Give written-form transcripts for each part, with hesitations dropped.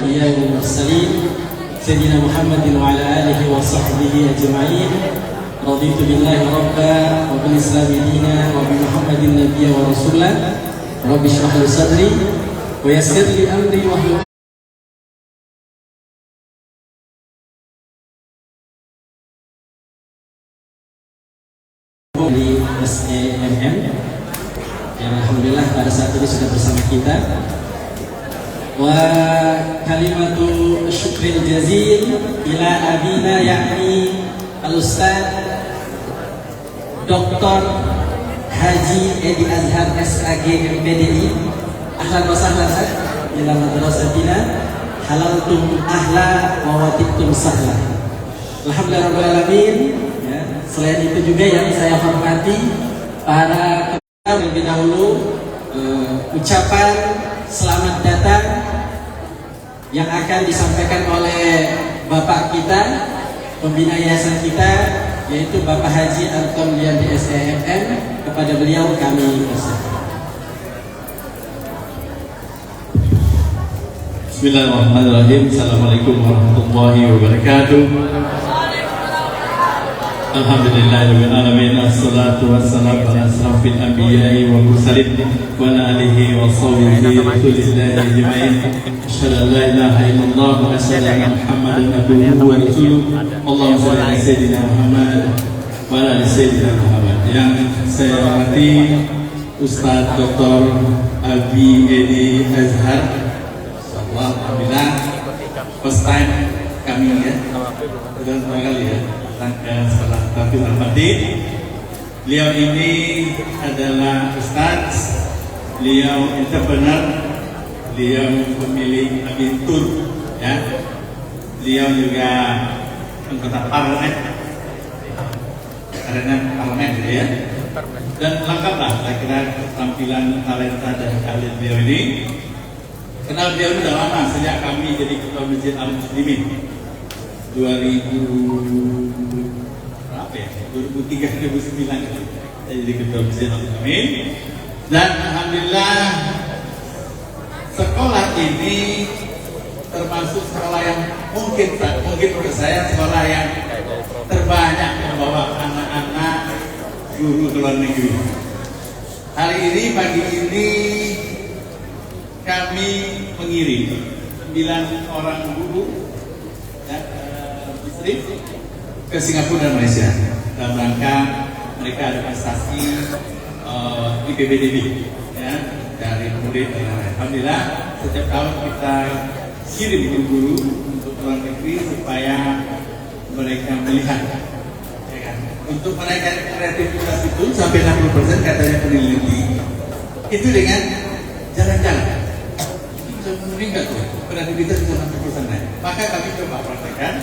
Iyal mursalin Sayyidina Muhammadin wa ala alihi wa sahbihi ajma'in. Raditu billahi rabba wa bil islami dina wa bi Muhammadin nabiyya wa rasulah. Rabbi shrah li sadri wa yassir li amri wa hlul di SEMM. Ya, alhamdulillah pada saat ini sudah bersama kita. Wa kalimatu syukril jazil ila abina yakni al-ustaz Dr. Haji Edi Azhar SAG MPDI. Ahlan wa sahlan ila madrasatina halaltum ahla wa watibtum sahla. Alhamdulillah rabbil alamin. Ya, selain itu juga yang saya hormati para terlebih dahulu ucapan selamat datang yang akan disampaikan oleh Bapak kita, pembina yayasan kita, yaitu Bapak Haji Anton Liandi SEMM. Kepada beliau kami persilakan. Bismillahirrahmanirrahim. Assalamualaikum warahmatullahi wabarakatuh. Alhamdulillahirabbil alamin. Assalatu wassalamu ala asrafil anbiya'i wal mursalin wa ala alihi wa sahbihi rasulillahi ajma'in. Asyhadu an la ilaha illallah wa asyhadu anna Muhammadan abduhu wa rasuluh. Allahumma shalli ala sayyidina Muhammad wa ala ali sayyidina Muhammad. Yang saya hormati Ustaz Dr. Abi Edi Azhar. Insyaallah alhamdulillah first time kami ya. Pertama kali ya. Setelah tampil al-fatih, beliau ini adalah ustaz, beliau entrepreneur, beliau pemilik agentur, ya, beliau juga anggota parlemen, karena parlemen gitu ya, dan lengkaplah saya kira tampilan talenta dan keahlian beliau ini. Kenal beliau sudah lama, sejak kami jadi ketua Masjid Al-Muslimin 2003-2009 jadi ketua Masjid Al-Muslimin, dan alhamdulillah sekolah ini termasuk sekolah yang mungkin menurut saya sekolah yang terbanyak membawa anak-anak guru ke luar negeri. Hari ini pagi ini kami mengirim 9 orang guru ke Singapura dan Malaysia dalam rangka mereka ada prestasi di PBDB ya, dari murid dan lain-lain. Alhamdulillah setiap tahun kita kirim guru-guru untuk luar negeri supaya mereka melihat ya kan? Untuk menaikkan kreativitas itu sampai 60% katanya peneliti itu dengan jalan-jalan bisa meningkat tuh kreativitas bisa 60% naik. Maka kami coba praktekkan.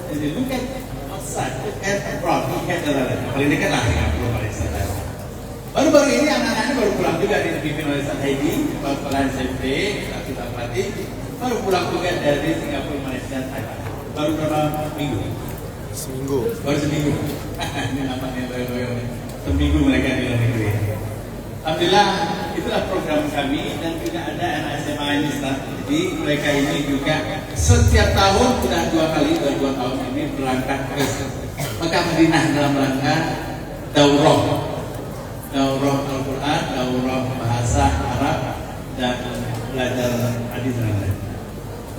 Jadi look at outside, look at abroad, look at paling dekat lah Singapura, Malaysia. Baru-baru ini anak-anaknya baru pulang juga dipimpin oleh Ustaz Haidi, kepala SMP, kita pelatih, baru pulang juga dari Singapura, Malaysia, Thailand. Baru berapa minggu? Seminggu. Baru seminggu. Ini nampaknya baru seminggu mereka di luar negeri. Alhamdulillah itulah program kami, dan juga ada anak SMA ini Ustaz. Jadi mereka ini juga setiap tahun sudah 2 kali, 2 tahun ini berangkat ke Mekah Madinah dalam rangka daurah Al-Quran, daurah bahasa Arab, dan belajar hadis dan lain-lain.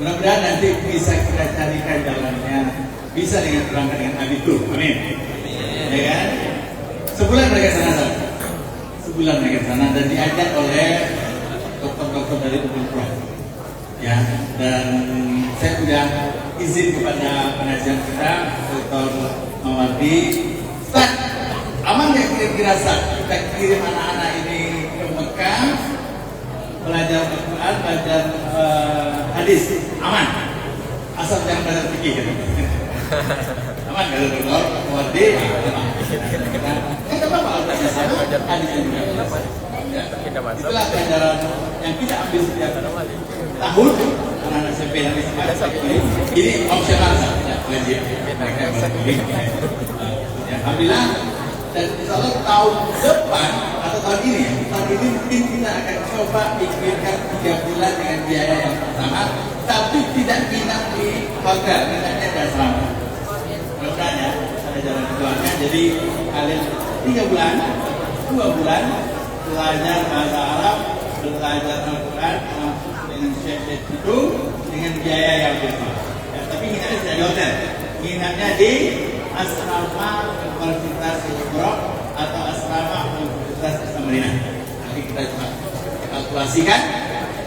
Mudah-mudahan nanti bisa kita carikan jalannya, bisa dengan berangkat dengan abitur, amin. Ya kan? Sebulan mereka sana dan diajar oleh dokter-dokter dari Unpad. Ya, dan saya sudah izin kepada penasihat kita, Dr. Mawardi, Ustaz, aman nggak kira-kira Ustaz kita kirim anak-anak ini ke Mekah belajar Al-Quran, belajar hadis, aman? Asal jangan belajar fikih. Aman nggak Dr. Mawardi? Kita apa hadisnya juga. Itulah pelajaran yang kita ambil setiap tahun anak-anak SMP dan SMA ini opsional saja, wajib. Alhamdulillah, dan insya Allah tahun depan atau tahun ini mungkin kita akan coba pikirkan 3 bulan dengan biaya yang sama, tapi tidak hotel, minatnya ada asrama. Mudah-mudahan ya, ada jalan keluarnya. Jadi kalian 3 bulan, 2 bulan belajar bahasa Arab, belajar Al-Quran dengan syekh itu dengan biaya yang besar. Ya, tapi nginapnya tidak di hotel, nginapnya di asrama Universitas Al-Qur'an atau asrama Universitas Islam Madinah. Nanti kita coba kalkulasikan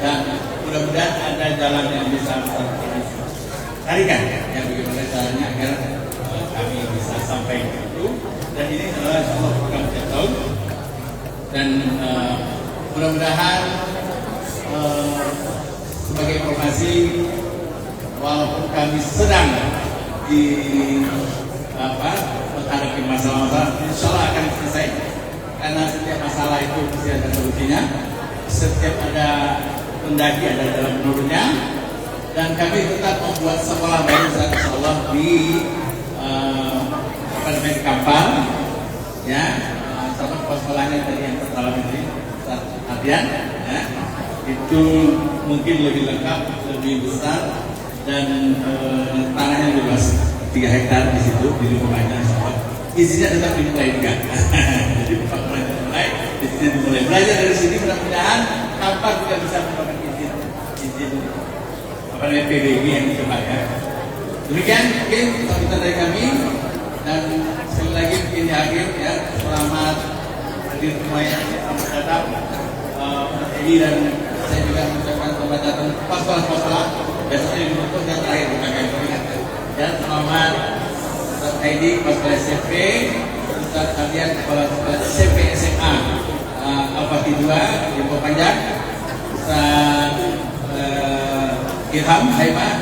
dan mudah-mudahan ada jalan yang bisa carikan ya bagaimana caranya agar kami bisa sampai ke itu. Dan ini adalah sebuah program setiap tahun dan mudah-mudahan sebagai informasi, walaupun kami sedang di menghadapi masalah-masalah, insya Allah akan selesai karena setiap masalah itu mesti ada solusinya, setiap ada pendaki ada dalam menurunnya, dan kami tetap membuat sekolah baru insya Allah di Kampar ya, sama sekolahnya tadi yang pertama ini latihan ya, itu mungkin lebih lengkap, lebih besar dan tanahnya luas 3 hektar di situ di rumahnya. Izinnya tetap dimulai juga. Jadi mulai izinnya dimulai belajar dari sini, mudah-mudahan Kampar juga bisa mendapatkan izin PBB yang dicoba ya. Demikian mungkin sambutan dari kami, dan sekali lagi mungkin di akhir ya, selamat hadir semuanya, selamat datang ini, dan saya juga mengucapkan selamat datang pas-pas biasanya ditutup dan terakhir kita akan ingatkan ya, selamat Ustaz Haidi Kepala SMP, Ustaz Ardian Kepala SMP SMA Al-Fatih 2 Limpo Panjang, Ustaz Ilham Haibah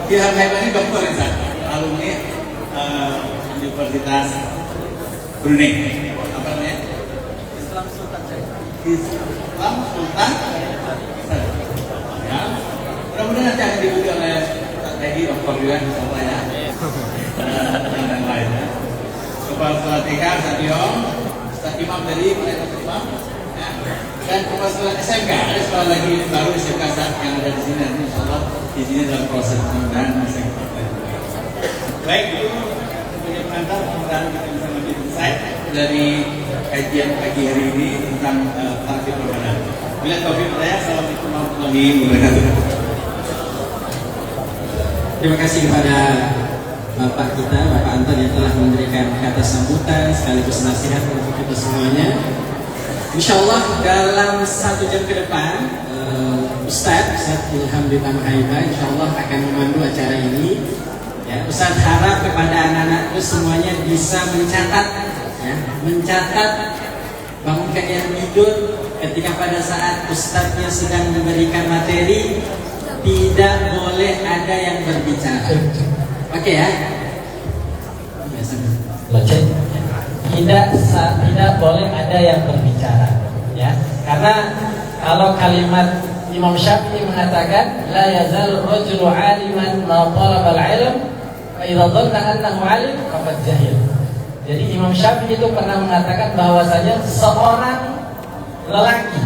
ini dokter Ustaz, alumni Universitas Brunei, apa namanya? Islam Sultan ya, mudah-mudahan nanti akan dibuka oleh Ustaz Haidi dokter juga insyaallah ya, dan yang lainnya. Kepala Sekolah TK Ustaz Diom, Ustaz Imam tadi Ustaz Imam ya, dan Kepala Sekolah SMK, ada sekolah lagi baru SMK yang ada di sini, nanti insyaallah di sini dalam proses pembangunan bisa kita pelajari. Baik, itu punya pengantar, mudah-mudahan kita bisa lebih insight dari kajian pagi hari ini tentang tarikh Ramadan. Bila taufik saya, assalamualaikum warahmatullahi wabarakatuh. Terima kasih kepada Bapak kita, Bapak Anton yang telah memberikan kata sambutan sekaligus nasihat untuk kita semuanya. Insya Allah dalam 1 jam ke depan Ustaz Ilham Ditama Haibah insya Allah akan memandu acara ini ya. Ustaz harap kepada anak-anakku semuanya bisa mencatat ya, mencatat bangunkan yang tidur ketika pada saat Ustaznya sedang memberikan materi, tidak boleh ada yang berbicara. Oke ya? Tidak boleh ada yang berbicara ya. Karena kalau kalimat Imam Syafi'i mengatakan la yazal rajulu 'aliman ma talaba al-'ilm fa idza dhanna annahu 'alim faqad jahil. Jadi Imam Syafi'i itu pernah mengatakan bahwasanya seorang lelaki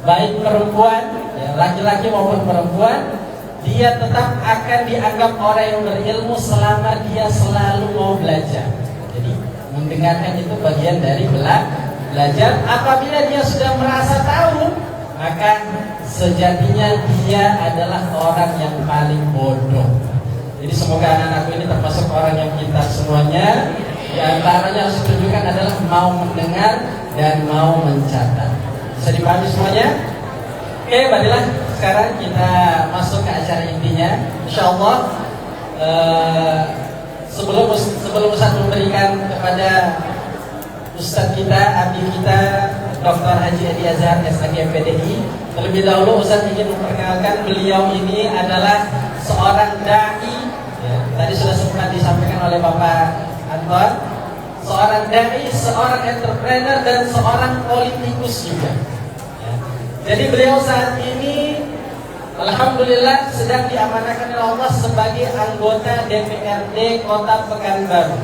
baik perempuan ya, laki-laki maupun perempuan, dia tetap akan dianggap orang yang berilmu selama dia selalu mau belajar. Jadi mendengarkan itu bagian dari belajar. Apabila dia sudah merasa tahu, maka sejatinya dia adalah orang yang paling bodoh. Jadi semoga anak-anakku ini termasuk orang yang pintar semuanya. Di antaranya harus ditunjukkan adalah mau mendengar dan mau mencatat. Bisa dipahami semuanya? Oke, baiklah. Sekarang kita masuk ke acara intinya. InsyaAllah sebelum Ustaz memberikan kepada Ustaz kita, abdi kita Dr. Haji Edi Azhar SAG MPDI, terlebih dahulu Ustaz ingin memperkenalkan beliau ini adalah seorang da'i ya, tadi sudah sempat disampaikan oleh Bapak Anton, seorang da'i, seorang entrepreneur dan seorang politikus juga ya. Jadi beliau saat ini alhamdulillah sedang diamanahkan oleh Allah sebagai anggota DPRD Kota Pekanbaru.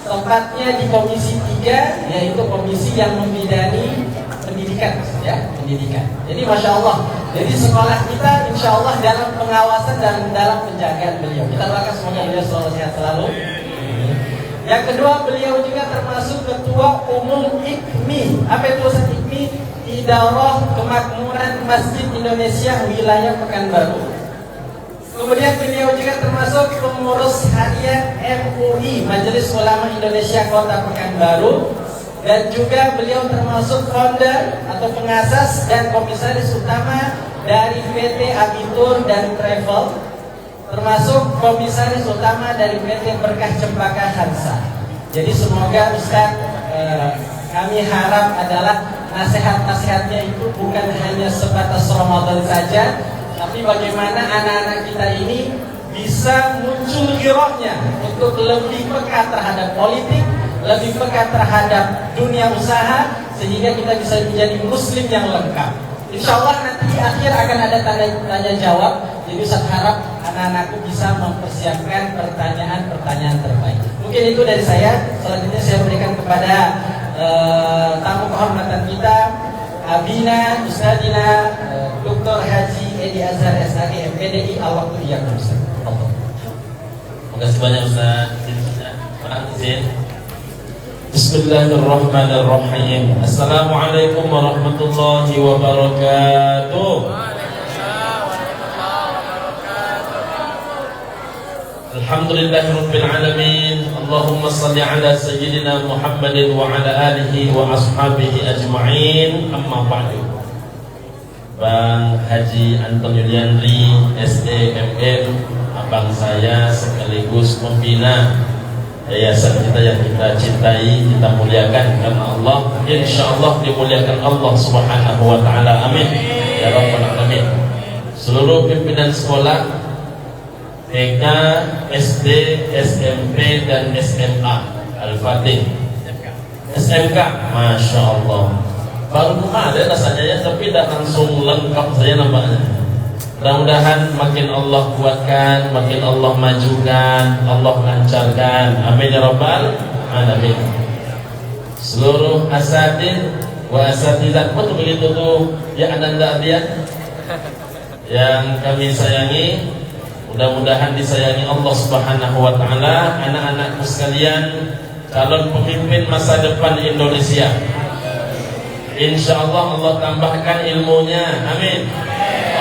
Tempatnya di Komisi 3, yaitu komisi yang membidani pendidikan ya, pendidikan. Jadi Masya Allah Jadi sekolah kita insya Allah dalam pengawasan dan dalam penjagaan beliau. Kita doakan semoga beliau selalu sehat selalu. Yang kedua, beliau juga termasuk ketua umum IKMI. Apa itu Ustaz IKMI? Idarah Kemakmuran Masjid Indonesia wilayah Pekanbaru. Kemudian beliau juga termasuk pengurus harian MUI Majelis Ulama Indonesia Kota Pekanbaru. Dan juga beliau termasuk founder atau pengasas dan komisaris utama dari PT Abitur dan Travel, termasuk komisaris utama dari PT Berkah Cempaka Hansa. Jadi semoga Ustaz, kami harap adalah nasihat-nasihatnya itu bukan hanya sebatas Ramadan saja, tapi bagaimana anak-anak kita ini bisa muncul girohnya untuk lebih peka terhadap politik, lebih peka terhadap dunia usaha, sehingga kita bisa menjadi muslim yang lengkap. Insya Allah nanti di akhir akan ada tanya jawab. Jadi saya harap anak-anakku bisa mempersiapkan pertanyaan-pertanyaan terbaik. Mungkin itu dari saya. Selanjutnya saya berikan kepada tamu kehormatan kita, Abina Ustadina Dr. Haji Edi Azhar SAG MPDI al-Waktu yang Ustaz. Terima kasih banyak Ustaz. Izin. Bismillahirrahmanirrahim. Assalamualaikum warahmatullahi wabarakatuh. Alhamdulillahirabbil alamin. Allahumma shalli ala sayyidina Muhammadin wa ala alihi wa ashabihi ajma'in. Amma ba'du. Bang Haji Anton Yuliandri SDMM, abang saya sekaligus pembina yayasan kita yang kita cintai, kita muliakan karena Allah, insyaallah dimuliakan Allah Subhanahu wa taala. Amin ya rabbal alamin. Seluruh pimpinan sekolah TK, SD, SMP dan SMA Al-Fatih. SMK, Masya Allah. Baru kemarin rasanya ya, tapi dah langsung lengkap saya nampaknya. Mudah-mudahan makin Allah kuatkan, makin Allah majukan, Allah lancarkan. Amin ya rabbal alamin. Seluruh asatid wa asatidzat, betul begitu tuh ya ananda adian yang kami sayangi. Mudah-mudahan disayangi Allah Subhanahu wa taala. Anak-anakku sekalian, calon pemimpin masa depan Indonesia. Insyaallah Allah tambahkan ilmunya. Amin.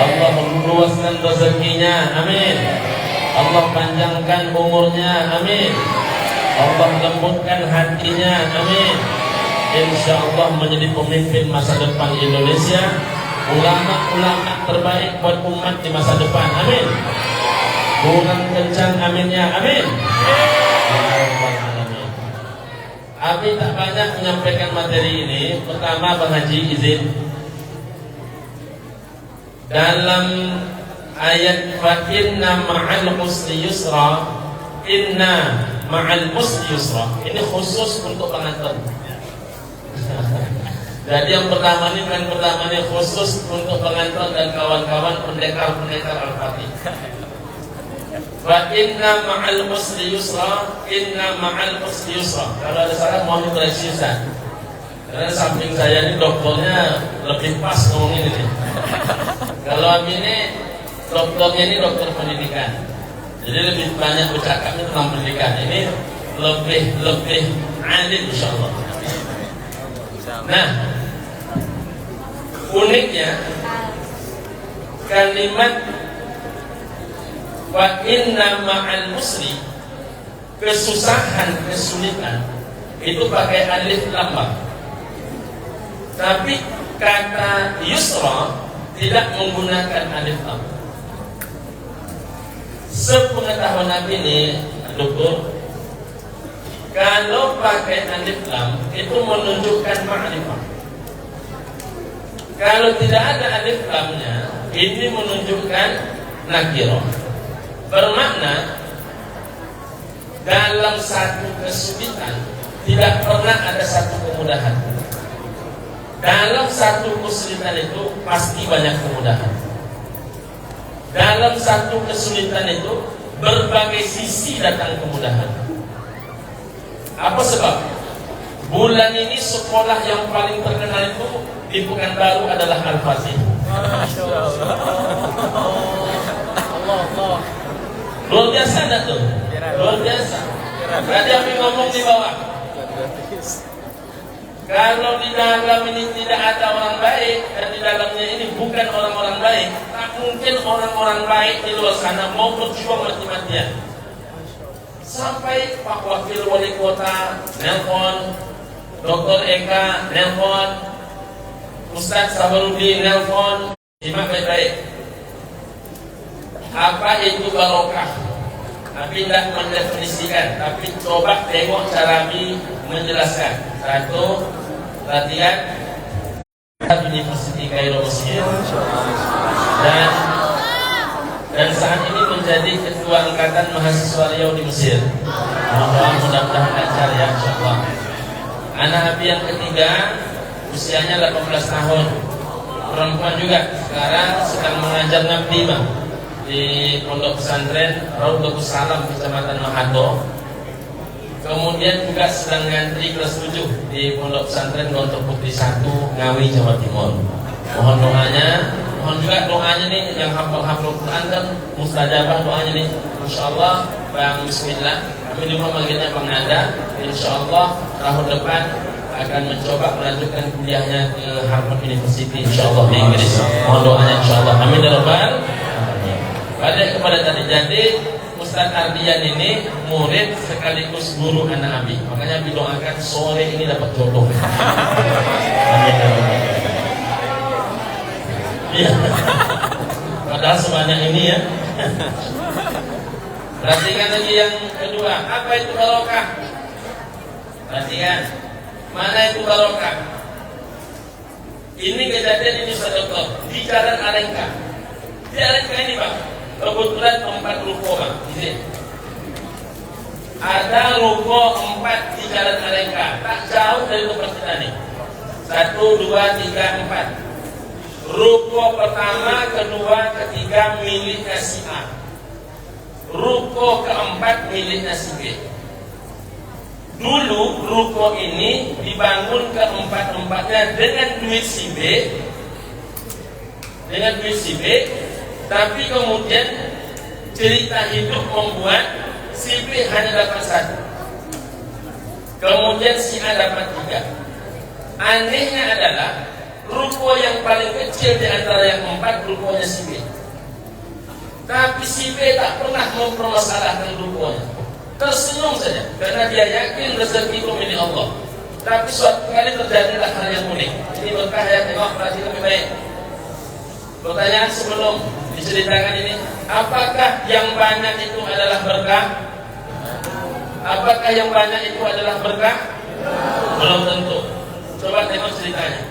Allah luaskan rezekinya, amin. Allah panjangkan umurnya, amin. Allah lembutkan hatinya, amin. InsyaAllah menjadi pemimpin masa depan Indonesia, ulama-ulama terbaik buat umat di masa depan, amin. Kurang kencang aminnya, amin. Abi tak banyak menyampaikan materi ini. Pertama, Bang Haji izin, dalam ayat fa inna ma'al usri yusra, inna ma'al usri yusra, ini khusus untuk pengantin. Jadi yang pertama ini bukan pertama, ini khusus untuk pengantin dan kawan-kawan pendekar-pendekar Al-Fatih. Fa inna ma'al usri yusra, inna ma'al usri yusra. Kalau ada salah mohon dikoreksi Ustaz. Karena samping saya ini dokternya lebih pas ngomongin ini. Kalau ini dokternya ini dokter pendidikan, jadi lebih banyak bercakapnya tentang pendidikan. Ini lebih alim insyaallah. Nah, uniknya kalimat wa inna ma'al musri, kesusahan, kesulitan itu pakai alif lam. Tapi kata yusra tidak menggunakan alif lam. Sepengetahuan Nabi ini, dokter, kalau pakai alif lam itu menunjukkan ma'rifah. Kalau tidak ada alif lamnya, ini menunjukkan nakirah. Bermakna dalam satu kesulitan tidak pernah ada satu kemudahan. Dalam satu kesulitan itu pasti banyak kemudahan. Dalam satu kesulitan itu berbagai sisi datang kemudahan. Apa sebab? Bulan ini sekolah yang paling terkenal itu di Pekanbaru adalah Al-Fatih. Luar biasa enggak tuh? Luar biasa. Berarti kami ngomong di bawah. Kalau di dalam ini tidak ada orang baik dan di dalamnya ini bukan orang-orang baik, tak mungkin orang-orang baik di luar sana mau berjuang mati-matian. Sampai Pak Wakil Wali Kota nelpon, Dr. Eka nelpon, Ustadz Sabarudin nelpon, simak baik-baik. Apa itu barokah? Tapi tidak mendefinisikan, tapi coba tengok cara menjelaskan. Satu, latihan University Kairo Mesir, dan saat ini menjadi ketua angkatan mahasiswa Riau di Mesir. Mudah-mudahan lancar ya, insyaallah. Anak Abi yang ketiga usianya 18 tahun, perempuan juga, sekarang sedang mengajar ngabdi di pondok pesantren Raudhatus Salam Kecamatan Mahato. Kemudian juga sedang ngantri kelas 7 di pondok pesantren Gontor Putri 1 Ngawi Jawa Timur. Mohon doanya, mohon juga doanya nih yang hafal Quran kan mustajabah doanya nih. Insyaallah Bang Bismillah, kami di rumah manggilnya Bang Nada. Insyaallah tahun depan akan mencoba melanjutkan kuliahnya ke Harvard University insyaallah di Inggris. Mohon doanya insyaallah. Amin ya rabbal alamin. Balik kepada tadi, jadi Ustaz Ardian ini murid sekaligus guru anak Abi. Makanya Abi doakan sore ini dapat jodoh. Amin ya rabbal alamin. Iya. Padahal sebanyak ini ya. Perhatikan lagi yang kedua, apa itu barokah? Perhatikan, mana itu barokah? Ini kejadian ini Dokter di Jalan Alengka. Di Alengka ini Pak, kebetulan 4 ruko Pak. Di ada ruko 4 di Jalan Alengka, tak jauh dari tempat kita nih. 1, 2, 3, 4. Ruko pertama, kedua, ketiga miliknya si A. Ruko keempat miliknya si B. Dulu ruko ini dibangun keempat-empatnya dengan duit si B, tapi kemudian cerita hidup membuat si B hanya dapat 1, kemudian si A dapat 3. Anehnya adalah ruko yang paling kecil di antara yang 4 rukonya si B. Tapi si B tak pernah mempermasalahkan rukonya. Tersenyum saja karena dia yakin rezeki itu milik Allah. Tapi suatu kali terjadilah hal yang unik. Ini berkah ya, tengok perhatikan lebih baik. Pertanyaan sebelum diceritakan ini, apakah yang banyak itu adalah berkah? Apakah yang banyak itu adalah berkah? Belum tentu. Coba tengok ceritanya.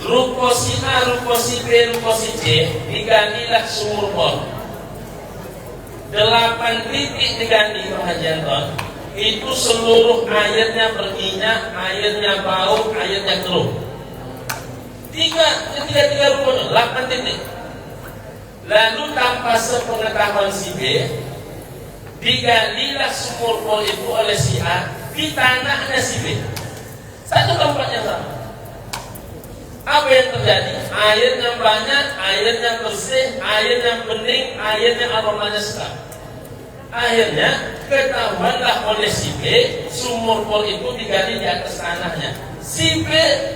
Ruko si A, ruko si B, ruko si C digantilah sumur bor. 8 titik diganti Pak Haji Anton. Itu seluruh airnya berminyak, airnya bau, airnya keruh. Tiga ruko, 8 titik. Lalu tanpa sepengetahuan si B, digalilah sumur bor itu oleh si A di tanahnya si B. Satu tempat yang sama. Apa yang terjadi? Airnya banyak, airnya bersih, airnya bening, airnya aromanya sedap. Akhirnya ketahuanlah oleh si B, sumur bor itu digali di atas tanahnya. Si B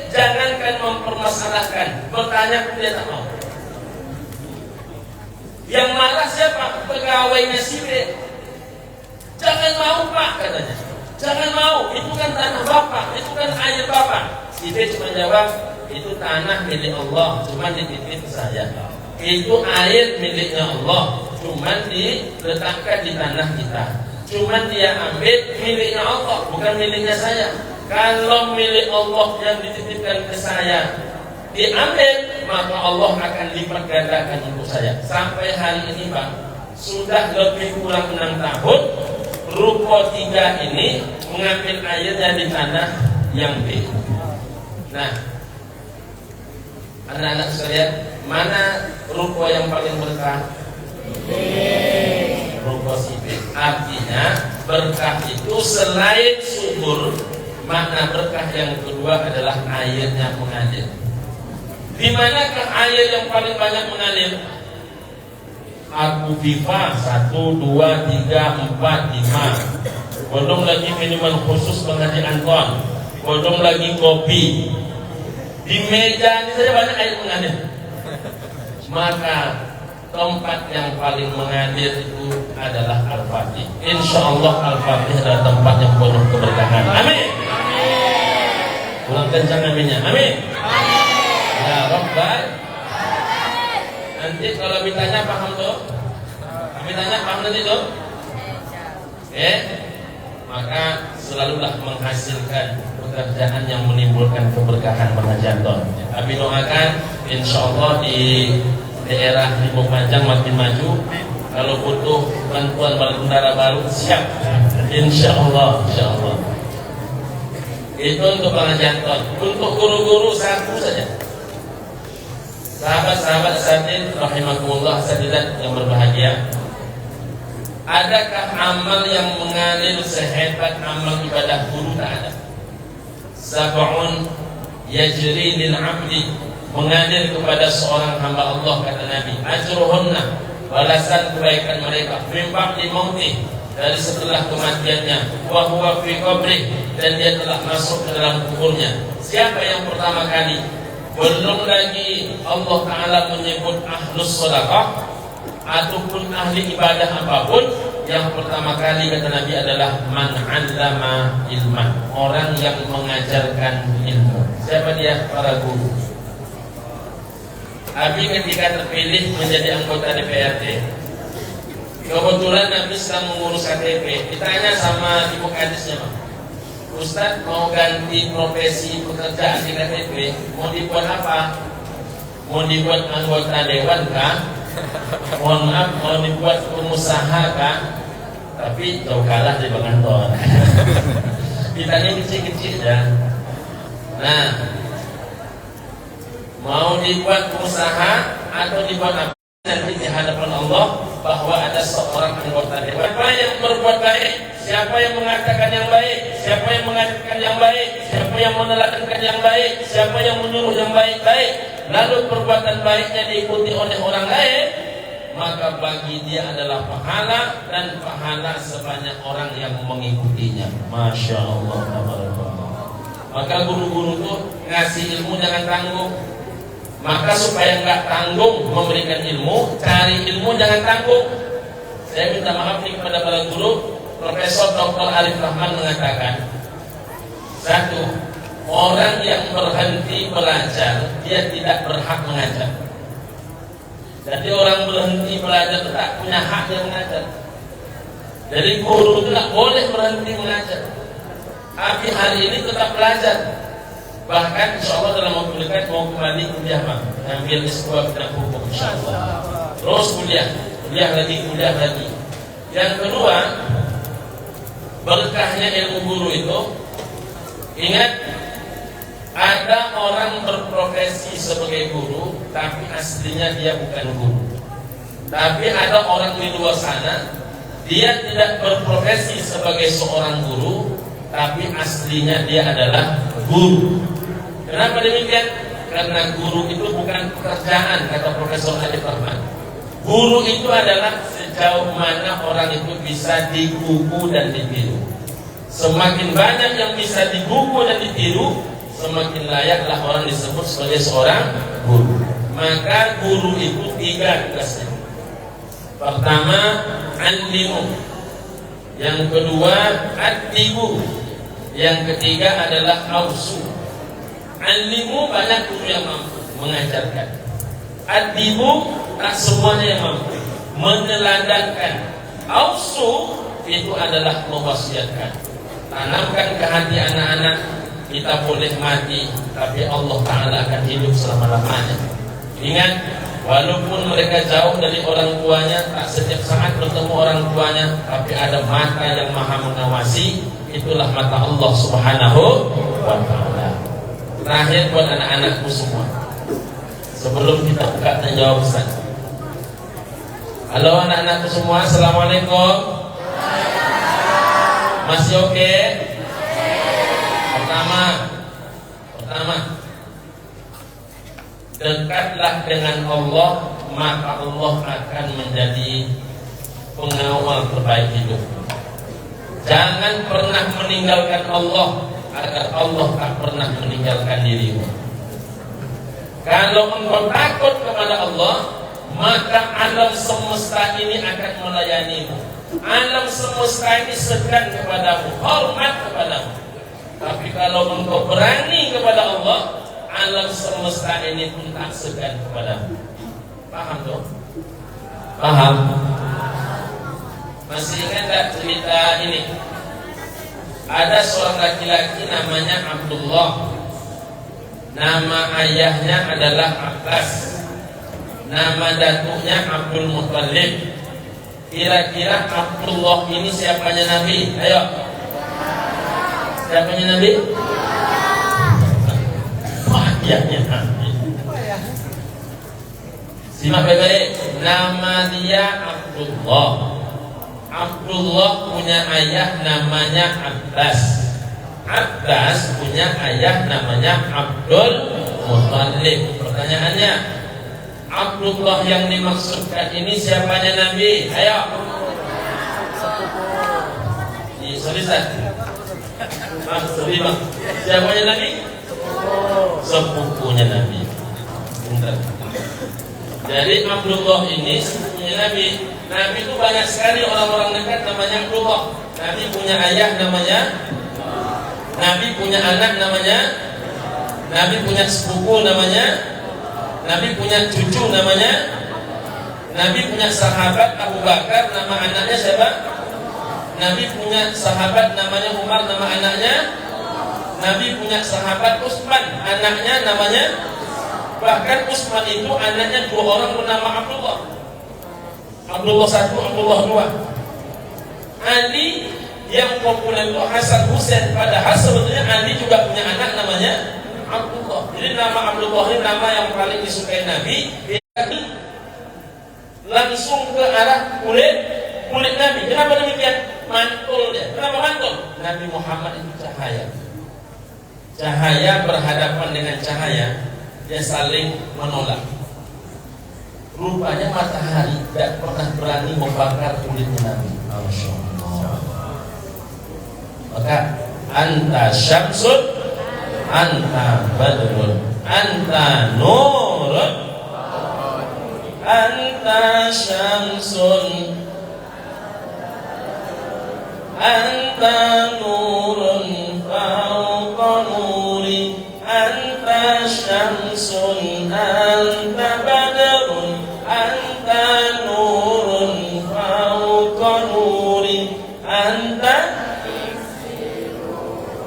jangankan mempermasalahkan, bertanya pun dia tak mau. Yang marah siapa? Pegawainya si B. Jangan mau Pak, katanya. Jangan mau, itu kan tanah Bapak, itu kan air Bapak. Si B cuma jawab, itu tanah milik Allah, cuma dititip ke saya. Itu air miliknya Allah, cuma diletakkan di tanah kita. Cuma dia ambil miliknya Allah, bukan miliknya saya. Kalau milik Allah yang dititipkan ke saya diambil, maka Allah akan lipat gandakan untuk saya. Sampai hari ini Bang, sudah lebih kurang 6 tahun ruko 3 ini mengambil airnya di tanah yang B. Nah, anak-anak sekalian, mana ruko yang paling berkah? Ruko si B. Artinya berkah itu selain subur, makna berkah yang kedua adalah airnya mengalir. Di manakah air yang paling banyak mengalir? Aku FIFA 1, 2, 3, 4, 5. Belum lagi minuman khusus Bang Haji Anton. Belum lagi kopi. Di meja ini saja banyak air mengalir. Maka tempat yang paling mengalir itu adalah Al-Fatih. Insya Allah Al-Fatih adalah tempat yang penuh keberkahan. Amin. Kurang kencang aminnya. Amin. Ya Rabbal. Nanti kalau ditanya paham tuh? Ditanya paham nanti tuh? Maka selalulah menghasilkan pekerjaan yang menimbulkan keberkahan pengajian. Kami doakan insya Allah di daerah Limau Panjang makin maju. Kalau butuh bantuan bandara baru siap. Insya Allah, insya Allah. Itu untuk pengajian. Untuk guru-guru satu saja. Sahabat-sahabat asatidz rahimakumullah, asatidzah yang berbahagia. Adakah amal yang mengalir sehebat amal ibadah guru? Tak ada. Sab'un yajri lil 'abdi, mengalir kepada seorang hamba Allah, kata Nabi, ajruhunna, balasan kebaikan mereka, min ba'di mautih, dari setelah kematiannya, wa huwa fi qabri, dan dia telah masuk ke dalam kuburnya. Siapa yang pertama kali? Belum lagi Allah Ta'ala menyebut ahlus sedekah ataupun ahli ibadah apapun. Yang pertama kali kata Nabi adalah man 'allama ilman, orang yang mengajarkan ilmu. Siapa dia? Para guru. Abi ketika terpilih menjadi anggota DPRD, kebetulan Nabi sedang mengurus KTP. Ditanya sama ibu kadisnya, Ustaz, mau ganti profesi pekerjaan di KTP, mau dibuat apa? Mau dibuat anggota dewan kah? Mohon maaf, mau dibuat pengusaha kah? Tapi jauh kalah dari Bang Anton. Ditanya kecil-kecil ya. Nah, mau dibuat pengusaha atau dibuat apa? Nanti di hadapan Allah bahwa ada seorang anggota dewan. Siapa yang berbuat baik? Siapa yang mengatakan yang baik? Siapa yang mengatakan yang baik? Siapa yang meneladankan yang baik? Siapa yang menyuruh yang baik-baik? Lalu perbuatan baiknya diikuti oleh orang lain, maka bagi dia adalah pahala dan pahala sebanyak orang yang mengikutinya. Masya Allah. Maka guru-guru tuh ngasih ilmu jangan tanggung. Maka supaya nggak tanggung memberikan ilmu, cari ilmu jangan tanggung. Saya minta maaf nih kepada para guru. Profesor Dr. Arif Rahman mengatakan, satu, orang yang berhenti belajar dia tidak berhak mengajar. Jadi orang berhenti belajar tidak punya hak dia mengajar. Jadi guru tidak boleh berhenti mengajar. Tapi hari ini tetap belajar. Bahkan insya Allah dalam waktu dekat mau kembali kuliah Bang, ambil S2 bidang hukum insya Allah. Terus kuliah lagi. Yang kedua, berkahnya ilmu guru itu, ingat, ada orang berprofesi sebagai guru tapi aslinya dia bukan guru. Tapi ada orang di luar sana, dia tidak berprofesi sebagai seorang guru tapi aslinya dia adalah guru. Kenapa demikian? Karena guru itu bukan pekerjaan, kata Profesor Arif Rahman. Guru itu adalah sejauh mana orang itu bisa digugu dan ditiru. Semakin banyak yang bisa digugu dan ditiru, semakin layaklah orang disebut sebagai seorang guru. Maka guru itu 3 tugasnya. Pertama, anlimu. Yang kedua, addibu. Yang ketiga adalah ausu. Anlimu, banyak guru yang mampu mengajarkan. Addibu, tak semuanya yang mampu meneladankan. Ausu, itu adalah mewasiatkan. Tanamkan ke hati anak-anak, kita boleh mati, tapi Allah Ta'ala akan hidup selama-lamanya. Ingat, walaupun mereka jauh dari orang tuanya, tak setiap saat bertemu orang tuanya, tapi ada mata yang maha mengawasi. Itulah mata Allah Subhanahu wa Ta'ala. Terakhir buat anak-anakku semua, sebelum kita buka dan jawab pesan. Halo anak-anakku semua, Assalamualaikum. Masih oke? Pertama, dekatlah dengan Allah, maka Allah akan menjadi pengawal terbaik hidup. Jangan pernah meninggalkan Allah, agar Allah tak pernah meninggalkan dirimu. Kalau engkau takut kepada Allah, maka alam semesta ini akan melayanimu. Alam semesta ini segan kepadamu, hormat kepadamu. Tapi kalau engkau berani kepada Allah, alam semesta ini pun tak segan kepadamu. Paham tuh? Paham? Masih ingat tak cerita ini? Ada seorang laki-laki namanya Abdullah. Nama ayahnya adalah Abbas. Nama datuknya Abdul Muttalib. Kira-kira Abdullah ini siapanya Nabi? Ayo. Siapanya Nabi? Ayahnya Nabi. Simak baik-baik. Nama dia Abdullah. Abdullah punya ayah namanya Abbas. Abbas punya ayah namanya Abdul Muttalib. Pertanyaannya, Abdullah yang dimaksudkan ini siapanya Nabi? Ayo. Sorry Ustaz. Sorry Bang. Siapanya Nabi? Sepupunya Nabi. Bentar. Jadi Abdullah ini sepupunya Nabi. Nabi itu banyak sekali orang-orang dekat namanya Abdullah. Nabi punya ayah namanya, Nabi punya anak namanya, Nabi punya sepupu namanya, Nabi punya cucu namanya, Nabi punya sahabat Abu Bakar, nama anaknya siapa? Nabi punya sahabat namanya Umar, nama anaknya. Nabi punya sahabat Utsman, anaknya namanya. Bahkan Utsman itu anaknya 2 orang bernama Abdullah. Abdullah 1, Abdullah 2. Ali yang populer itu Hasan Husain. Padahal sebetulnya Ali juga punya anak namanya Abdullah. Jadi nama Abdullah ini nama yang paling disukai Nabi. Langsung ke arah kulit Nabi. Kenapa demikian? Mantul dia. Kenapa mantul? Nabi Muhammad itu cahaya. Cahaya berhadapan dengan cahaya, dia saling menolak. Rupanya matahari tidak pernah berani membakar kulitnya Nabi. Maka anta syamsun, anta badrun, anta nurun, anta syamsun, anta nurun fauqa nuri, anta syamsun, anta badrun, anta nurun fauqa nuri, anta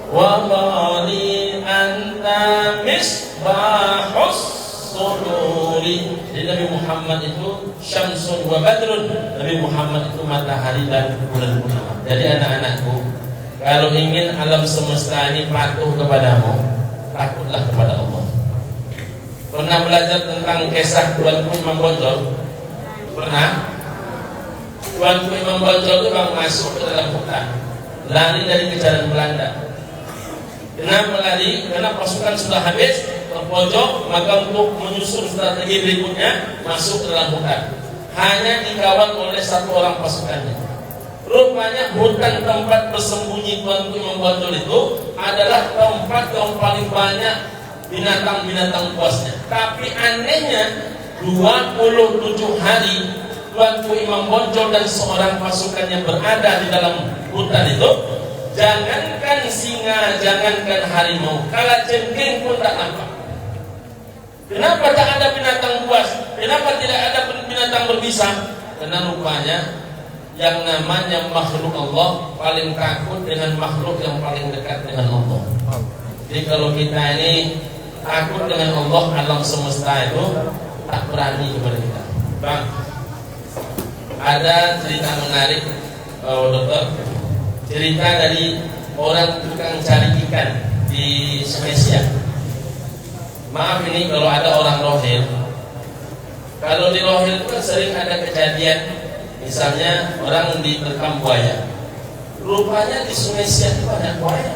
wa qali, anta misbahus suduri. Jadi Nabi Muhammad itu syamsun wa badrun. Nabi Muhammad itu matahari dan bulan purnama. Jadi anak-anakku, kalau ingin alam semesta ini patuh kepadamu, takutlah kepada Allah. Pernah belajar tentang kisah Tuanku Imam Bonjol? Pernah? Tuanku Imam Bonjol itu bang masuk ke dalam hutan, lari dari kejaran Belanda. Kenapa lari? Karena pasukan sudah habis, terpojok, maka untuk menyusun strategi berikutnya masuk ke dalam hutan. Hanya dikawal oleh 1 orang pasukannya. Rupanya hutan tempat bersembunyi Tuanku Imam Bonjol itu adalah tempat yang paling banyak binatang-binatang buasnya. Tapi anehnya 27 hari Tuanku Imam Bonjol dan seorang pasukannya berada di dalam hutan itu. Jangankan singa, jangankan harimau, kalajengking pun tak nampak. Kenapa tak ada binatang buas? Kenapa tidak ada binatang berbisa? Karena rupanya yang namanya makhluk Allah paling takut dengan makhluk yang paling dekat dengan Allah. Jadi kalau kita ini takut dengan Allah, alam semesta itu tak berani kepada kita. Bang, ada cerita menarik, dokter. Cerita dari orang tukang cari ikan di Malaysia. Maaf ini kalau ada orang rohil. Kalau di rohil itu kan sering ada kejadian, misalnya orang diterkam buaya. Rupanya di Malaysia itu banyak buaya.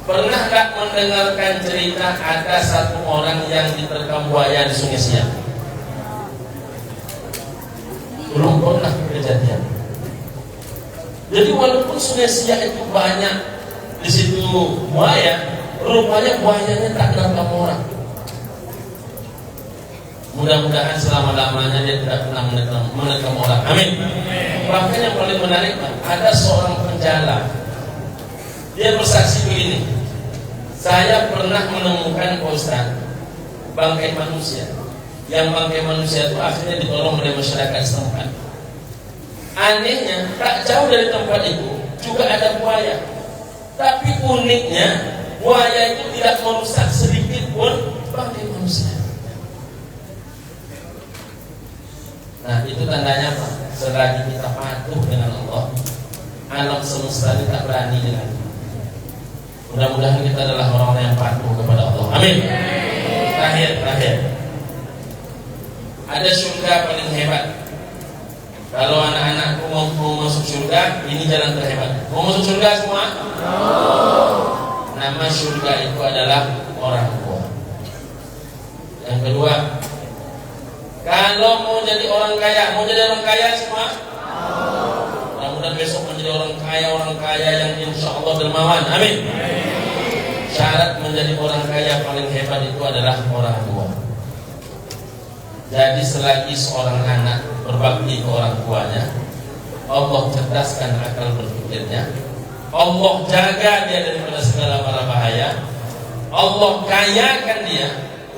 Pernah tak mendengarkan cerita ada satu orang yang diterkam buaya di Sungai Siak? Belum pernah kejadian. Jadi walaupun Sungai Siak itu banyak di situ buaya, rupanya buayanya tak terkam orang. Mudah-mudahan selama-lamanya dia tidak pernah menerkam orang. Amin. Bahkan yang paling menarik, ada seorang penjala. Dia bersaksi begini, saya pernah menemukan Ustaz bangkai manusia. Yang bangkai manusia itu akhirnya ditolong oleh masyarakat setempat. Anehnya, tak jauh dari tempat itu juga ada buaya. Tapi uniknya, buaya itu tidak merusak sedikit pun bangkai manusia. Nah, itu tandanya apa? Selagi kita patuh dengan Allah, alam semesta ini tak berani dengan kita. Mudah-mudahan kita adalah orang-orang yang patuh kepada Allah. Amin. Terakhir. Ada surga paling hebat. Kalau anak-anakku mau masuk surga, ini jalan terhebat. Mau masuk surga semua? Nama surga itu adalah orang tua. Yang kedua, kalau mau jadi orang kaya semua? Mudah-mudahan besok menjadi orang kaya yang insya Allah dermawan. Amin. Syarat menjadi orang kaya paling hebat itu adalah orang tua. Jadi selagi seorang anak berbakti ke orang tuanya, Allah cerdaskan akal berpikirnya, Allah jaga dia daripada segala mara bahaya, Allah kayakan dia,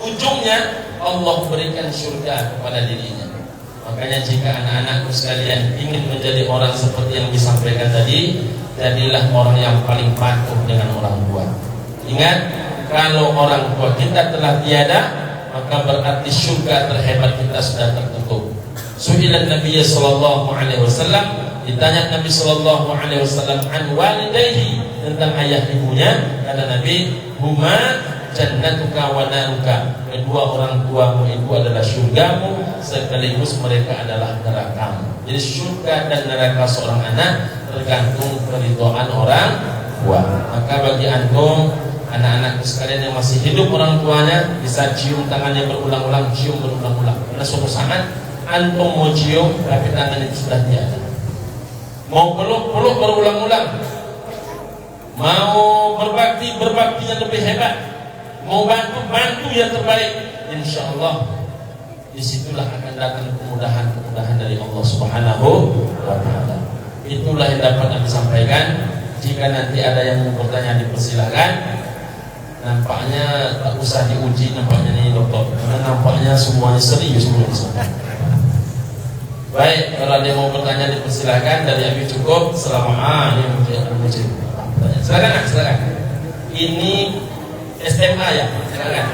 ujungnya Allah berikan surga kepada dirinya. Makanya jika anak-anakku sekalian ingin menjadi orang seperti yang disampaikan tadi, jadilah orang yang paling patuh dengan orang tua. Ingat, kalau orang tua kita telah tiada, maka berarti surga terhebat kita sudah tertutup. Su'ilan Nabi sallallahu alaihi wasallam, ditanya Nabi sallallahu alaihi wasallam an walidayhi, tentang ayah ibunya, kata Nabi, huma jannatuka wa naruka, kedua orang tuamu itu adalah surgamu sekaligus mereka adalah nerakamu. Jadi surga dan neraka seorang anak tergantung keridhaan orang tua. Maka bagi antum anak-anakku sekalian yang masih hidup orang tuanya, bisa cium tangannya berulang-ulang, cium berulang-ulang. Karena suatu saat antum mau cium tapi tangan itu sudah tiada. Mau peluk berulang-ulang. Mau berbakti yang lebih hebat. Mau bantu yang terbaik. Insya Allah disitulah akan datang kemudahan dari Allah Subhanahu wa Ta'ala. Itulah yang dapat kami sampaikan. Jika nanti ada yang mau bertanya, dipersilakan. Nampaknya tak usah diuji, nampaknya nih dokter, karena nampaknya semuanya serius semua di sana. Baik, kalau ada yang mau bertanya dipersilakan. Dari Abi cukup. Selama ini muncul. Silakan. Ini SMA ya, silakan.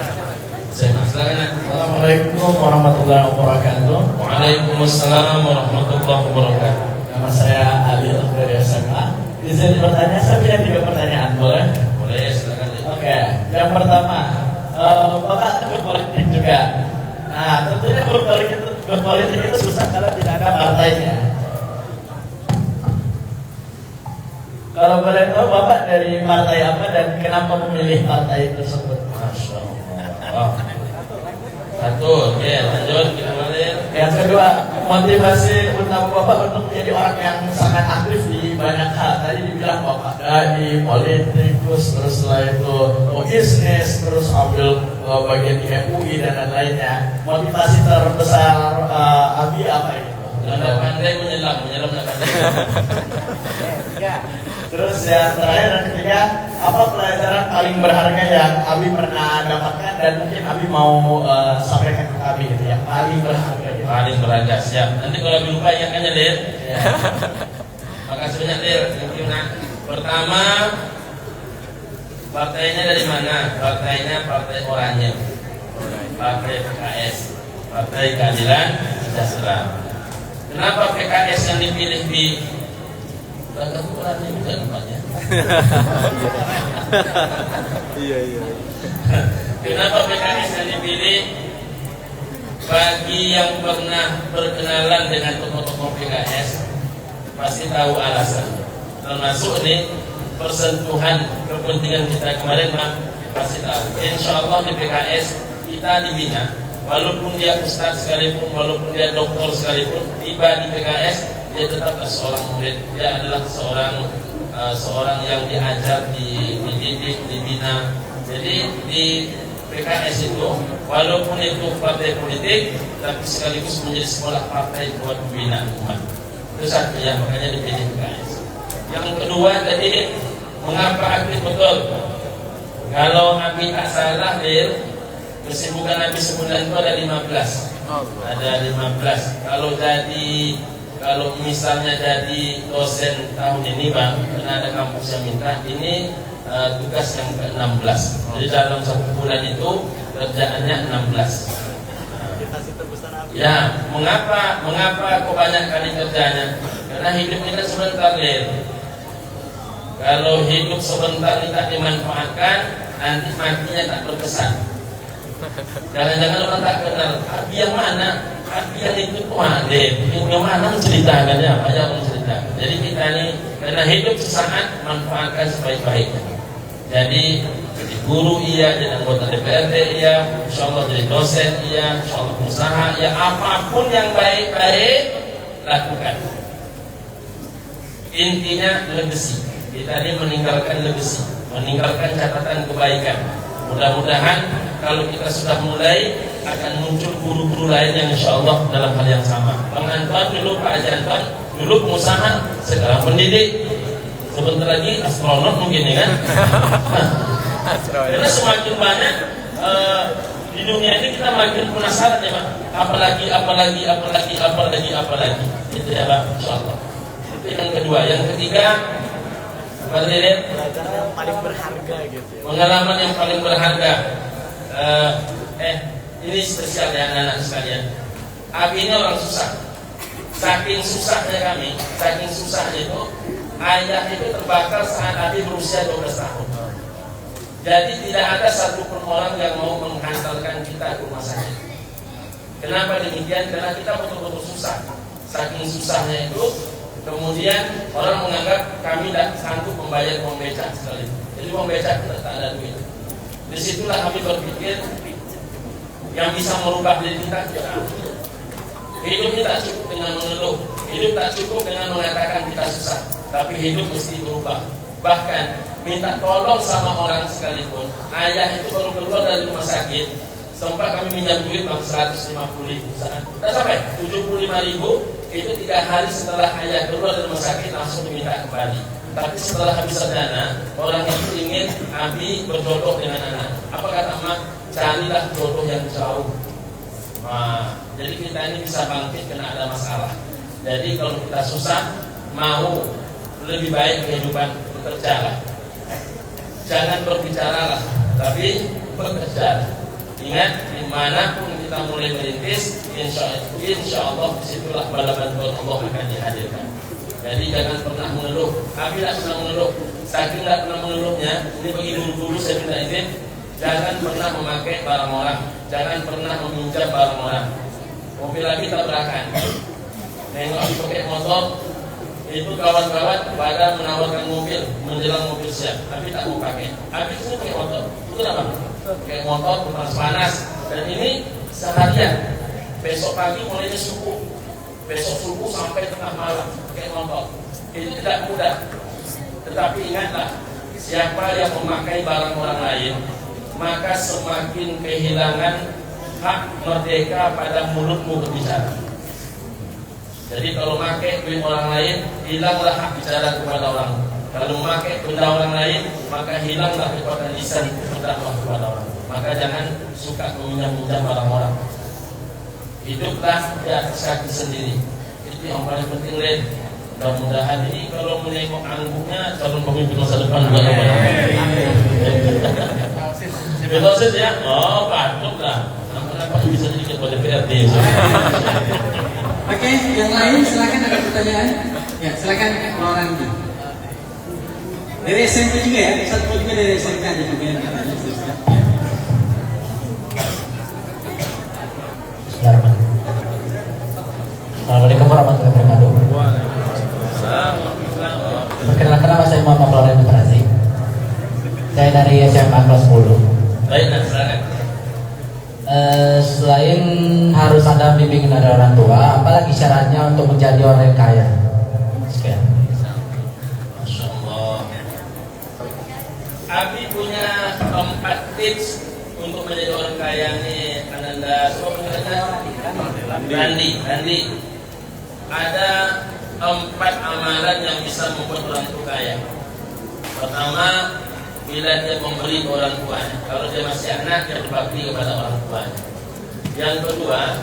Silakan. Assalamualaikum warahmatullahi wabarakatuh. Waalaikumsalam warahmatullahi wabarakatuh. Nama saya Alil dari SMA. Izin bertanya, saya punya 3 pertanyaan, boleh? Boleh, silakan. Oke, yang pertama, Bapak berpolitik juga. Nah, tentunya berpolitik itu susah kalau tidak ada partainya. Kalau boleh tahu Bapak dari partai apa dan kenapa memilih partai tersebut? Masya Allah. Satu, oke, lanjut kita balik. Yang kedua, motivasi utama Bapak untuk menjadi orang yang sangat aktif di banyak hal. Tadi dibilang Bapak dari politikus, terus setelah itu bisnis, terus ambil bagian di MUI dan lain-lainnya. Motivasi terbesar Abi apa itu? Anda pandai menyelam nggak pandai. Terus yang terakhir dan ketiga, apa pelajaran paling berharga yang Abi pernah dapatkan dan mungkin Abi mau sampaikan ke Abi gitu, yang paling berharga gitu. Paling berharga, siap. Nanti kalau Abi lupa ingatkan ya, Dir. Makasih banyak, Dir. Thank you, Nak. Pertama, partainya dari mana? Partainya Partai Oranye, Partai PKS, Partai Keadilan Sejahtera. Kenapa PKS yang dipilih di Bangka Oranye juga tempatnya? Iya. Kenapa PKS yang dipilih? Bagi yang pernah berkenalan dengan tokoh-tokoh PKS pasti tahu alasan. Termasuk nih persentuhan kepentingan kita kemarin masih tahu. Insya Allah di PKS kita dibina, walaupun dia ustadz sekalipun, walaupun dia doktor sekalipun, tiba di PKS dia tetap seorang murid. Dia adalah seorang yang diajar, dididik, dibina. Jadi di PKS itu walaupun itu partai politik, tapi sekaligus menjadi sekolah partai buat pembinaan umat. Itu satu yang makanya dipilih PKS. Yang kedua tadi, mengapa aktif betul? Kalau Abi tak salah, kesibukan Abi sebulan itu ada 15. Ada 15. Kalau misalnya jadi dosen tahun ini Bang, karena ada kampus yang minta, ini tugas yang ke-16. Jadi dalam 1 bulan itu kerjaannya 16. Ya, mengapa kok banyak kali kerjanya? Karena hidup ini kan sebentar, Kalau hidup sebentar tidak dimanfaatkan, nanti matinya tak berkesan. Jangan-jangan orang tak kenal Abi yang mana? Abi yang itu yang mana menceritakannya? Apa yang menceritakan? Jadi kita ini karena hidup sesaat, manfaatkan sebaik-baiknya. Jadi guru iya, jadi anggota DPRD iya, insya Allah jadi dosen iya, insya Allah pengusaha iya, apapun yang baik-baik lakukan. Intinya legacy. Kita ini meninggalkan legacy, meninggalkan catatan kebaikan. Mudah-mudahan kalau kita sudah mulai akan muncul guru-guru lain yang insya Allah dalam hal yang sama. Bang Anton dulu, Pak Haji Anton dulu pengusaha, sekarang pendidik, sebentar lagi astronot mungkin ya kan. Karena semakin banyak di dunia ini kita makin penasaran ya Pak. Apalagi. Itu ya Pak, insya Allah. Itu yang kedua. Yang ketiga, pengalaman yang paling berharga gitu ya. Pengalaman yang paling berharga. Ini spesial ya anak-anak sekalian. Abi ini orang susah. Saking susahnya itu ayah itu terbakar saat Abi berusia 12 tahun. Jadi tidak ada satupun orang yang mau menghantarkan kita ke rumah sakit. Kenapa demikian? Karena kita betul-betul susah. Saking susahnya itu, kemudian orang menganggap kami tidak sanggup membayar uang becak sekali. Jadi uang becak kita tak ada duit. Disitulah kami berpikir yang bisa merubah diri kita tidak. Hidup ini tak cukup dengan mengeluh, hidup tak cukup dengan mengatakan kita susah, tapi hidup mesti berubah. Bahkan minta tolong sama orang sekalipun. Ayah itu baru keluar dari rumah sakit, sempat kami minjam duit bang 150.000, tak sampai 75.000. Itu 3 hari setelah ayah keluar dari rumah sakit langsung diminta kembali. Tapi setelah habis dana, orang itu ingin Abi berjodoh dengan anak. Apa kata emak? Carilah jodoh yang jauh. Nah, jadi kita ini bisa bangkit kena ada masalah. Jadi kalau kita susah, mau lebih baik kehidupan, bekerjalah. Jangan berbicaralah, tapi bekerja. Ingat, dimanapun kita mulai merintis, insya Allah disitulah bala bantuan Allah akan dihadirkan. Jadi jangan pernah mengeluh. Abi tidak pernah mengeluh. Saking tidak pernah mengeluhnya, ini bagi dulu saya minta izin, jangan pernah memakai barang orang, jangan pernah meminjam barang orang. Mobil Abi tabrakan, nengok Abi pakai motor, itu kawan-kawan pada menawarkan mobil menjelang mobil siap, Abi tak mau pakai. Abi itu pakai motor, itu apa? Pakai motor panas, dan ini seharian. Besok pagi mulainya subuh, besok subuh sampai tengah malam pakai motor. Itu tidak mudah. Tetapi ingatlah, siapa yang memakai barang orang lain, maka semakin kehilangan hak merdeka pada mulutmu berbicara. Jadi kalau memakai duit orang lain, hilanglah hak bicara kepada orang. Kalau memakai benda orang lain, maka hilanglah kekuatan lisan berdakwah kepada orang. Maka jangan suka meminjam-minjam barang orang. Hiduplah di atas kaki sendiri. Itu yang paling penting, Len. Mudah-mudahan ini kalau menengok anggungnya calon pemimpin masa depan buat apa? Betul ya? Oh, patut lah. Kenapa bisa jadi ketua DPRD? Oke, yang lain silakan ada pertanyaan. Ya, silakan orang ini. Dari SMP juga ya, satu juga dari SMK aja kemudian katanya. Assalamualaikum warahmatullahi wabarakatuh. Perkenalkan nama saya Muhammad Florian Prazi. untuk menjadi orang yang kaya? Sekian. Masya Allah. Abi punya 4 tips untuk menjadi orang kaya nih. Ananda, Randi. Ada 4 amalan yang bisa membuat orang itu kaya. Pertama, bila dia memberi ke orang tuanya. Kalau dia masih anak, dia berbakti kepada orang tuanya. Yang kedua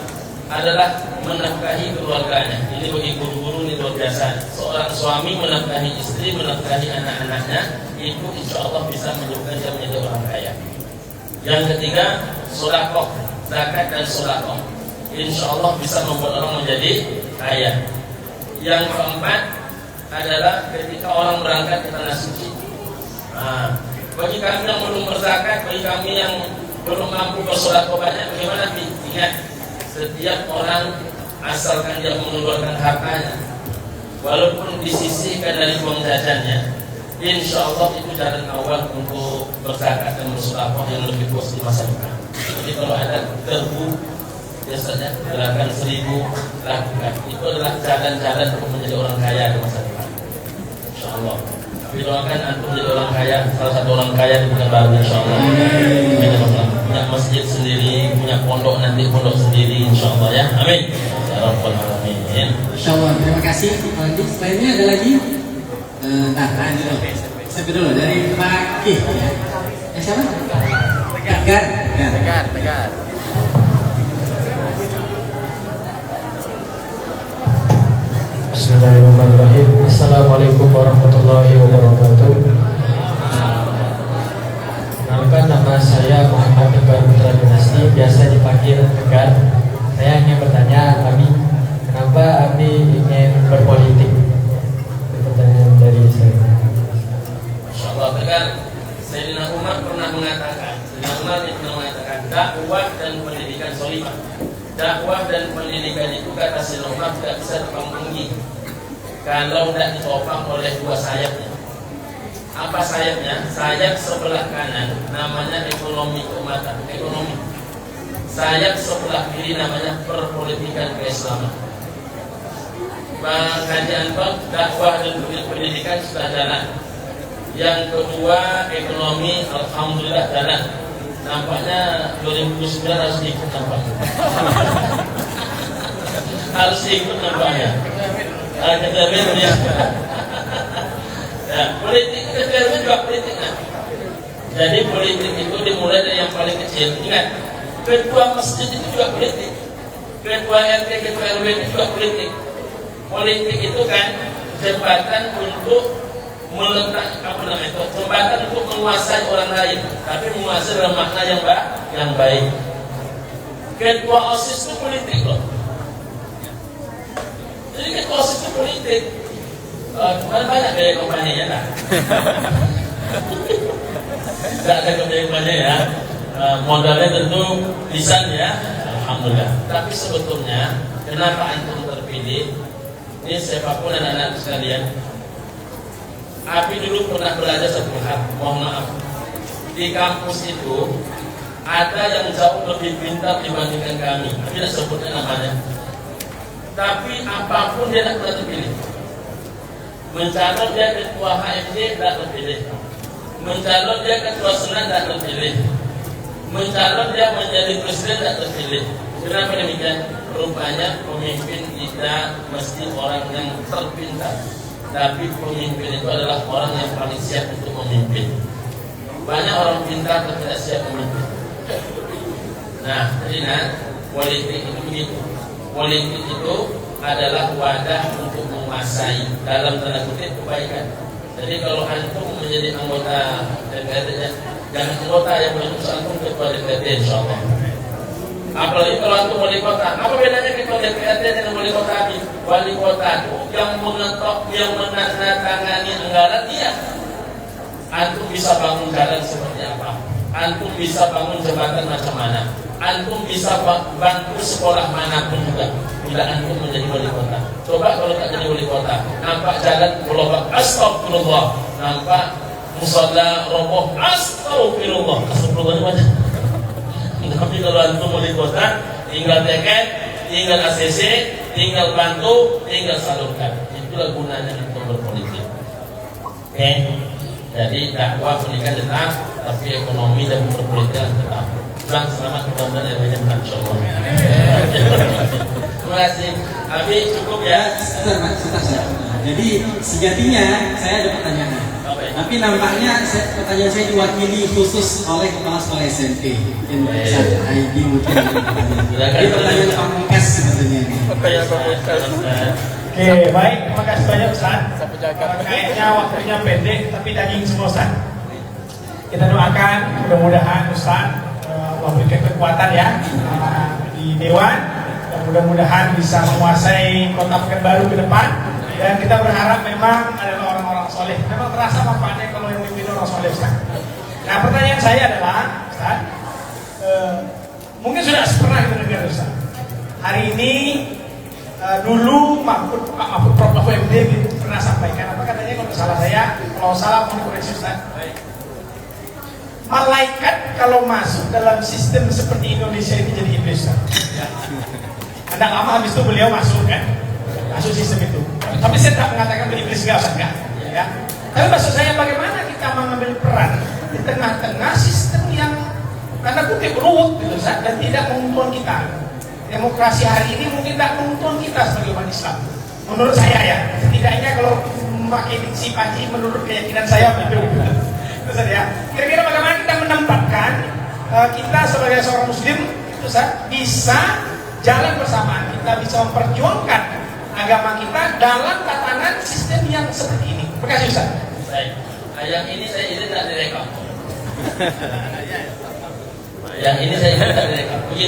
adalah menafkahi keluarganya. Ini bagi guru-guru ini luar biasa. Seorang suami menafkahi istri, menafkahi anak-anaknya, itu insya Allah bisa menyebabkan dia menjadi orang kaya. Yang ketiga, sedekah, zakat dan sedekah. Insya Allah bisa membuat orang menjadi kaya. Yang keempat adalah ketika orang berangkat ke tanah suci. Nah, bagi kami yang belum berzakat, bagi kami yang belum mampu bersedekah banyak, bagaimana? Ingat, setiap orang asalkan dia mengeluarkan hartanya, walaupun disisihkan dari uang jajannya, insya Allah itu jalan awal untuk berzakat dan bersedekah yang lebih luas di masa depan. Jadi kalau ada terbu, biasanya gerakan 1000 lakukan. Itu adalah jalan-jalan untuk menjadi orang kaya di masa depan. Insya Allah. Tapi doakan antum menjadi orang kaya, salah satu orang kaya di Pekanbaru insya Allah. Punya masjid sendiri, punya pondok nanti pondok sendiri insya Allah ya. Amin. Ya Rabbal Alamin. Insya Allah. Terima kasih. Selanjutnya ada lagi. Saya dulu dari Pak Ih. Siapa? Tegar. Bismillahirrahmanirrahim. Assalamualaikum warahmatullahi wabarakatuh. Kenalkan, nama saya Muhammad Tegar Putra Dinasti, biasa dipanggil Tegar. Saya ingin bertanya, Abi, kenapa Abi ingin berpolitik? Itu pertanyaan dari saya. Insya Allah. Tegar, Sayyidina Umar pernah mengatakan, dakwah dan pendidikan solimah. Dakwah dan pendidikan itu kata Sayyidina Umar tidak bisa dipanggungi kalau tidak ditopang oleh 2 sayapnya. Apa sayapnya? Sayap sebelah kanan namanya ekonomi keumatan, ekonomi. Sayap sebelah kiri namanya perpolitikan keislaman. Kajian dakwah dan pendidikan sudah jalan. Yang kedua ekonomi, alhamdulillah jalan. Nampaknya 2009 harus ikut nampaknya. Harus ikut nampaknya. Kejamin ya. Ya, politik kejamin juga politik. Jadi politik itu dimulai dari yang paling kecil. Ingat, ketua masjid itu juga politik. Ketua RT, ketua RW itu juga politik. Politik itu kan jembatan untuk meletak jembatan untuk menguasai orang lain, tapi menguasai dalam makna yang baik. Ketua OSIS itu politik loh. Jadi ketua OSIS itu politik. Kemarin banyak biaya kampanyenya kan? Tidak ada kebijakannya ya. Modalnya tentu lisan ya, alhamdulillah. Tapi sebetulnya kenapa antum terpilih? Ini siapapun anak-anak sekalian. Abi dulu pernah belajar satu hal, mohon maaf. Di kampus itu ada yang jauh lebih pintar dibandingkan kami. Abi tidak sebutnya namanya. Tapi apapun dia tidak pernah terpilih. Mencalon dia ketua HMD tidak terpilih. Mencalon dia ketua senat tidak terpilih. Mencalon dia menjadi presiden tidak terpilih. Kenapa demikian? Rupanya pemimpin tidak mesti orang yang terpintar. Tapi pemimpin itu adalah orang yang paling siap untuk memimpin. Banyak orang pintar tapi tidak siap memimpin. Nah, jadi politik itu begitu. Politik itu adalah wadah untuk menguasai dalam tanda kutip kebaikan. Jadi kalau antum menjadi anggota DPRD, jangan anggota yang menuju antum ketua DPRD insyaallah. Apalagi kalau antum wali kota, apa bedanya ketua DPRD dengan wali kota ini? Wali kota itu yang mengetok, yang menandatangani anggaran dia. Antum bisa bangun jalan seperti apa? Antum bisa bangun jembatan macam mana? Antum bisa bantu sekolah manapun juga. Bila antum menjadi wali kota. Coba kalau tak jadi wali kota, nampak jalan berlobak, astagfirullah. Nampak musalla roboh, astagfirullah. Astagfirullah macam. Tapi kalau antum wali kota, tinggal tiket, tinggal ACC, tinggal bantu, tinggal salurkan. Itulah gunanya kita berpolitik. Oke, jadi dakwah pendidikan tetap, tapi ekonomi dan berpolitik tetap. Bang, selamat mudah-mudahan yang banyak insyaallah. Terima kasih. Tapi cukup ya. Sebentar, Pak, sebentar. Jadi sejatinya saya ada pertanyaan. Tapi nampaknya pertanyaan saya diwakili khusus oleh kepala sekolah SMP. Mungkin saat ID mungkin. Jadi pertanyaan pamungkas sebenarnya ini. Oke, baik. Terima kasih banyak Ustaz. Kayaknya waktunya pendek, tapi daging semua Ustaz. Kita doakan mudah-mudahan Ustaz Allah berikan kekuatan ya di Dewan. Dan mudah-mudahan bisa menguasai Kota Pekanbaru ke depan. Dan kita berharap memang adalah orang-orang soleh. Memang terasa manfaatnya kalau yang memimpin orang soleh Ustaz. Nah, pertanyaan saya adalah Ustaz, mungkin sudah pernah kita dengar Ustaz. Hari ini dulu Prof. Mahfud MD pernah sampaikan apa katanya, kalau salah mau dikoreksi Ustaz. Malaikat kalau masuk dalam sistem seperti Indonesia ini jadi iblis Ustaz. Tidak lama habis itu beliau masuk sistem itu. Tapi saya tak mengatakan iblis enggak. Ya. Tapi maksud saya bagaimana kita mengambil peran di tengah-tengah sistem yang tanda kutip ruwet gitu, dan tidak menguntungkan kita. Demokrasi hari ini mungkin tidak menguntungkan kita sebagai umat Islam. Menurut saya ya, setidaknya kalau memakai diksi Panji menurut keyakinan saya begitu. Terus ya, kira-kira bagaimana kita menempatkan kita sebagai seorang Muslim bisa jalan bersamaan, kita bisa memperjuangkan agama kita dalam tatanan sistem yang seperti ini. Terima kasih Ustaz. Baik. Yang ini saya izin tak direkam. Yang ini saya izin tak direkam.